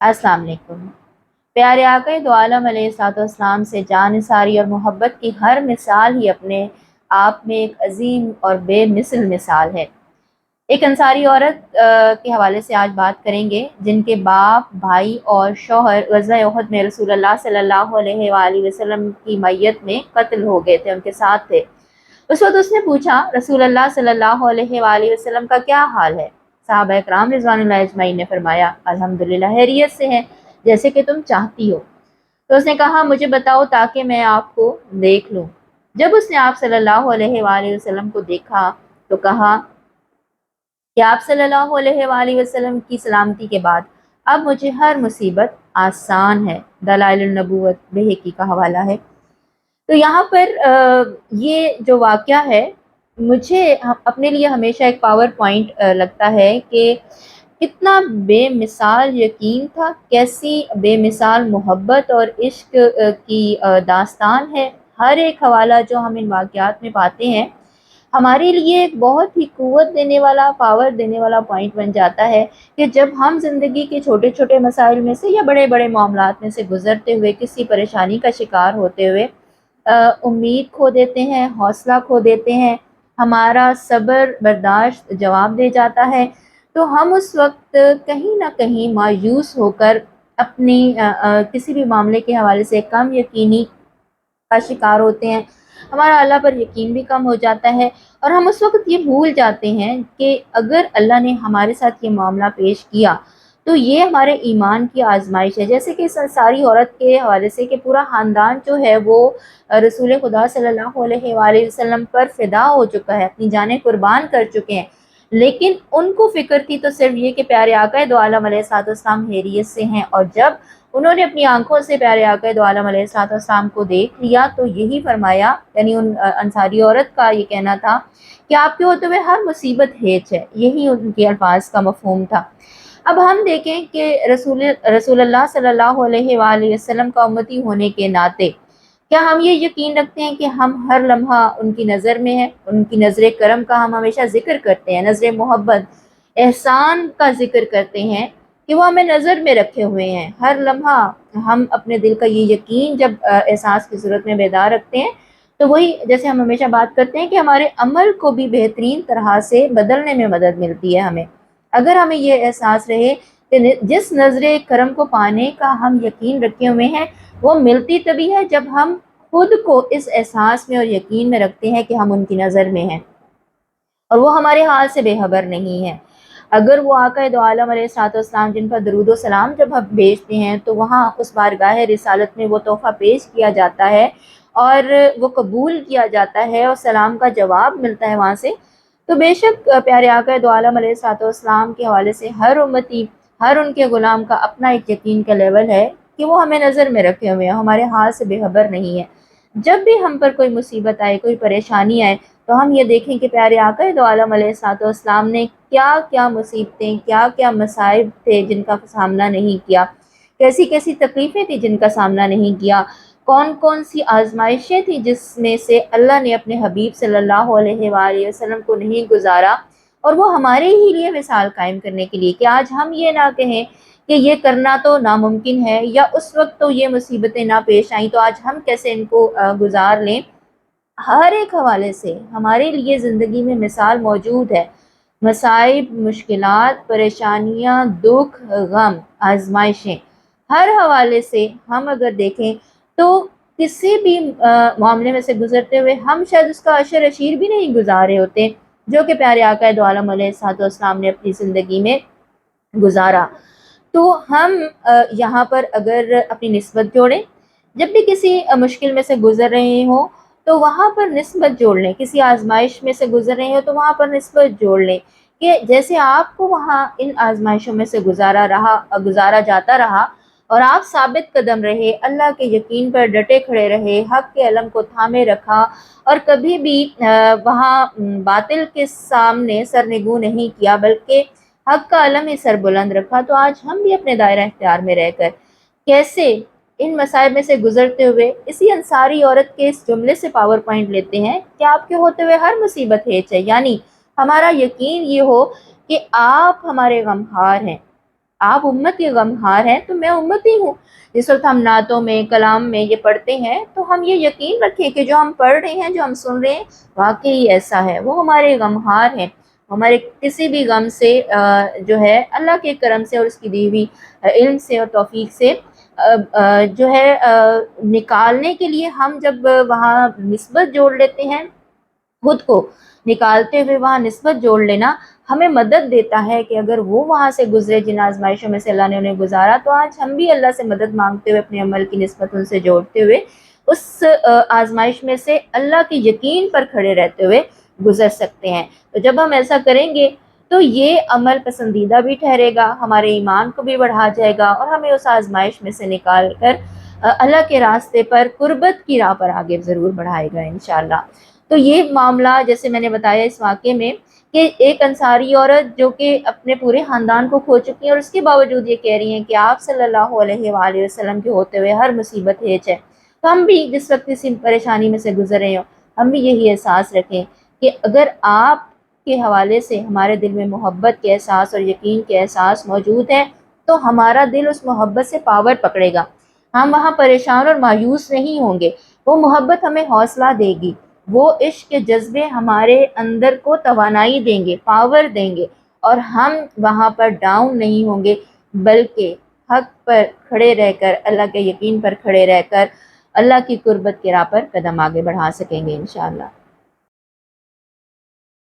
अस्सलाम वालेकुम। प्यारे आका दो आलम अलैहिस्सलाम से जानिसारी और मोहब्बत की हर मिसाल ही अपने आप में एक अजीम और बेमिसल मिसाल है। एक अंसारी औरत के हवाले से आज बात करेंगे जिनके बाप, भाई और शौहर ग़ज़वा उहद में रसूलुल्लाह सल्लल्लाहु अलैहि वसल्लम की मैयत में कत्ल हो गए थे, उनके साथ थे। उस वक्त उसने पूछा, रसूलुल्लाह सल्लल्लाहु अलैहि वसल्लम का क्या हाल है? सहाबा इकराम रिज़वानुल्लाहि अजमईन ने फरमाया, अल्हम्दुलिल्लाह, खैरियत से है, जैसे कि तुम चाहती हो। तो उसने कहा, मुझे बताओ ताकि मैं आपको देख लूँ। जब उसने आप सल्लल्लाहु अलैहि वसल्लम को देखा तो कहा कि आप सल्लल्लाहु अलैहि वसल्लम की सलामती के बाद अब मुझे हर मुसीबत आसान है। दलाइलुन नबुव्वत बहकी का हवाला है। तो यहाँ पर ये जो वाक़या है, मुझे अपने लिए हमेशा एक पावर पॉइंट लगता है कि कितना बेमिसाल यकीन था, कैसी बेमिसाल मोहब्बत और इश्क की दास्तान है। हर एक हवाला जो हम इन वाक़यात में पाते हैं हमारे लिए एक बहुत ही क़ुव्वत देने वाला, पावर देने वाला पॉइंट बन जाता है कि जब हम ज़िंदगी के छोटे छोटे मसाइल में से या बड़े बड़े मामलात में से गुज़रते हुए किसी परेशानी का शिकार होते हुए उम्मीद खो देते हैं, हौसला खो देते हैं, हमारा सब्र बर्दाश्त जवाब दे जाता है, तो हम उस वक्त कहीं ना कहीं मायूस होकर अपनी किसी भी मामले के हवाले से कम यकीनी का शिकार होते हैं। हमारा अल्लाह पर यकीन भी कम हो जाता है और हम उस वक्त ये भूल जाते हैं कि अगर अल्लाह ने हमारे साथ ये मामला पेश किया तो ये हमारे ईमान की आजमाइश है। जैसे कि इस अंसारी औरत के हवाले से कि पूरा ख़ानदान जो है वो रसूल खुदा सल्लल्लाहु अलैहि वसल्लम पर फ़िदा हो चुका है, अपनी जानें कुर्बान कर चुके हैं, लेकिन उनको फ़िक्र थी तो सिर्फ ये कि प्यारे आका दो आलम अलैहिस्सलाम खैरियत से हैं। और जब उन्होंने अपनी आंखों से प्यारे आका दो आलम अलैहिस्सलाम को देख लिया तो यही फरमाया, यानी उन अंसारी औरत का ये कहना था कि आपके होते हुए हर मुसीबत हेच है। यही उनके अल्फाज का मफहूम था। अब हम देखें कि रसूलुल्लाह सल्लल्लाहु अलैहि वसल्लम का उम्मती होने के नाते क्या हम ये यकीन रखते हैं कि हम हर लम्हा उनकी नज़र में हैं, उनकी नज़र करम का हम हमेशा जिक्र करते हैं, नज़र मोहब्बत, एहसान का जिक्र करते हैं कि वो हमें नज़र में रखे हुए हैं। हर लम्हा हम अपने दिल का ये यकीन जब एहसास की सूरत में बेदार रखते हैं तो वही, जैसे हम हमेशा बात करते हैं कि हमारे अमल को भी बेहतरीन तरह से बदलने में मदद मिलती है हमें। अगर हमें ये एहसास रहे कि जिस नज़र करम को पाने का हम यकीन रखे हुए हैं वो मिलती तभी है जब हम खुद को इस एहसास में और यकीन में रखते हैं कि हम उनकी नज़र में हैं और वो हमारे हाल से बेखबर नहीं है। अगर वो आका दो आलम अलैहिस्सलाम जिन पर दरूद व सलाम जब हम भेजते हैं तो वहाँ उस बारगाह रिसालत में वो तोहफ़ा पेश किया जाता है और वो कबूल किया जाता है और सलाम का जवाब मिलता है वहाँ से, तो बेशक प्यारे आका दो आलम अलैहिस्सलाम के हवाले से हर उम्मती, हर उनके ग़ुलाम का अपना एक यकीन का लेवल है कि वो हमें नज़र में रखे हुए हैं, हमारे हाल से बेखबर नहीं है। जब भी हम पर कोई मुसीबत आए, कोई परेशानी आए, तो हम ये देखें कि प्यारे आका दो आलम अलैहिस्सलाम ने क्या क्या मुसीबतें, क्या क्या मसाइब थे जिनका सामना नहीं किया, कैसी कैसी तकलीफ़ें थी जिनका सामना नहीं किया, कौन कौन सी आजमाइशें थी जिसमें से अल्लाह ने अपने हबीब सल्लल्लाहु अलैहि वसल्लम को नहीं गुजारा, और वो हमारे ही लिए मिसाल कायम करने के लिए कि आज हम ये ना कहें कि ये करना तो नामुमकिन है या उस वक्त तो ये मुसीबतें ना पेश आईं तो आज हम कैसे इनको गुजार लें। हर एक हवाले से हमारे लिए ज़िंदगी में मिसाल मौजूद है। मसाइब, मुश्किलात, परेशानियाँ, दुख, गम, आजमाइशें, हर हवाले से हम अगर देखें तो किसी भी मामले में से गुजरते हुए हम शायद उसका अशर अशीर भी नहीं गुजारे होते जो कि प्यारे आका दो आलम अलैहिस्सलाम ने अपनी ज़िंदगी में गुजारा। तो हम यहाँ पर अगर अपनी निस्बत जोड़ें, जब भी किसी मुश्किल में से गुज़र रहे हों तो वहाँ पर निस्बत जोड़ लें, किसी आजमाइश में से गुज़र रहे हो तो वहाँ पर निस्बत जोड़ लें कि जैसे आपको वहाँ इन आजमाइशों में से गुजारा जाता रहा और आप साबित कदम रहे, अल्लाह के यकीन पर डटे खड़े रहे, हक़ के अलम को थामे रखा और कभी भी वहाँ बातिल के सामने सरनिगू नहीं किया बल्कि हक़ का अलम ही सर बुलंद रखा, तो आज हम भी अपने दायरा इख्तियार में रहकर कैसे इन मसाइब में से गुजरते हुए इसी अंसारी औरत के इस जुमले से पावर पॉइंट लेते हैं कि आपके होते हुए हर मुसीबत हेच है, यानी हमारा यकीन ये हो कि आप हमारे गमहार हैं, آپ امت کے غمخار ہیں تو میں امت ہی ہوں۔ جس وقت ہم نعتوں میں کلام میں یہ پڑھتے ہیں تو ہم یہ یقین رکھیں کہ جو ہم پڑھ رہے ہیں، جو ہم سن رہے ہیں، واقعی ایسا ہے، وہ ہمارے غمخار ہیں، ہمارے کسی بھی غم سے جو ہے اللہ کے کرم سے اور اس کی دی ہوئی علم سے اور توفیق سے جو ہے نکالنے کے لیے ہم جب وہاں نسبت جوڑ لیتے ہیں، خود کو نکالتے ہوئے وہاں نسبت جوڑ لینا ہمیں مدد دیتا ہے کہ اگر وہ وہاں سے گزرے جن آزمائشوں میں سے اللہ نے انہیں گزارا، تو آج ہم بھی اللہ سے مدد مانگتے ہوئے اپنے عمل کی نسبت ان سے جوڑتے ہوئے اس آزمائش میں سے اللہ کے یقین پر کھڑے رہتے ہوئے گزر سکتے ہیں۔ تو جب ہم ایسا کریں گے تو یہ عمل پسندیدہ بھی ٹھہرے گا، ہمارے ایمان کو بھی بڑھا جائے گا اور ہمیں اس آزمائش میں سے نکال کر اللہ کے راستے پر قربت کی راہ پر آگے ضرور بڑھائے گا انشاءاللہ۔ تو یہ معاملہ جیسے میں نے بتایا اس واقعے میں کہ ایک انصاری عورت جو کہ اپنے پورے خاندان کو کھو چکی ہے اور اس کے باوجود یہ کہہ رہی ہیں کہ آپ صلی اللہ علیہ وآلہ وسلم کے ہوتے ہوئے ہر مصیبت ہیچ ہے۔ تو ہم بھی جس وقت اسی پریشانی میں سے گزر رہے ہوں، ہم بھی یہی احساس رکھیں کہ اگر آپ کے حوالے سے ہمارے دل میں محبت کے احساس اور یقین کے احساس موجود ہے تو ہمارا دل اس محبت سے پاور پکڑے گا، ہم وہاں پریشان اور مایوس نہیں ہوں گے، وہ محبت ہمیں حوصلہ دے گی، وہ عشق کے جذبے ہمارے اندر کو توانائی دیں گے، پاور دیں گے، اور ہم وہاں پر ڈاؤن نہیں ہوں گے، بلکہ حق پر کھڑے رہ کر، اللہ کے یقین پر کھڑے رہ کر اللہ کی قربت کی راہ پر قدم آگے بڑھا سکیں گے انشاءاللہ۔